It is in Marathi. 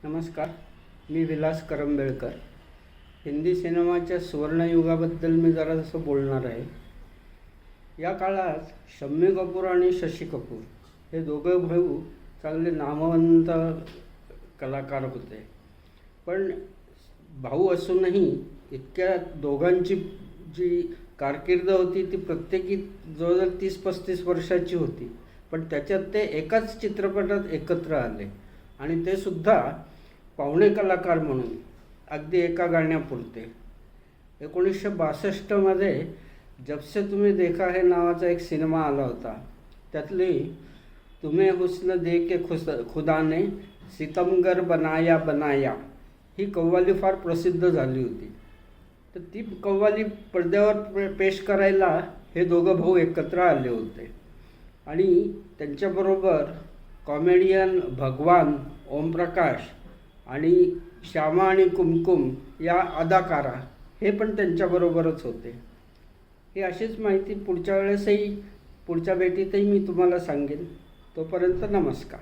नमस्कार. मी विलास करंबेळकर. हिंदी सिनेमाच्या सुवर्णयुगाबद्दल मी जरासं बोलणार आहे. या काळात शम्मी कपूर आणि शशी कपूर हे दोघं भाऊ चांगले नामवंत कलाकार होते. पण भाऊ असूनही इतक्या दोघांची जी कारकीर्द होती ती प्रत्येकी जवळजवळ 30-35 वर्षाची होती. पण त्याच्यात ते एकाच चित्रपटात एकत्र आले आणि ते सुद्धा पाहुणे कलाकार म्हणून, अगदी एका गाण्यापुरते. 1962 जबसे तुम्हें देखा है नावाचा एक सिनेमा आला होता. त्यातली तुम्हें हुस्न दे के खुदा ने सितमगर बनाया बनाया ही कव्वाली फार प्रसिद्ध झाली होती. तर ती कव्वाली पडद्यावर पेश करायला हे दोघं भाऊ एकत्र आले होते आणि त्यांच्याबरोबर कॉमेडियन भगवान, ओमप्रकाश आणि श्यामा आणि कुमकुम या अदाकारा हे पण त्यांच्याबरोबरच होते. ही अशीच माहिती पुढच्या वेळेसही, पुढच्या भेटीतही मी तुम्हाला सांगेन. तोपर्यंत नमस्कार.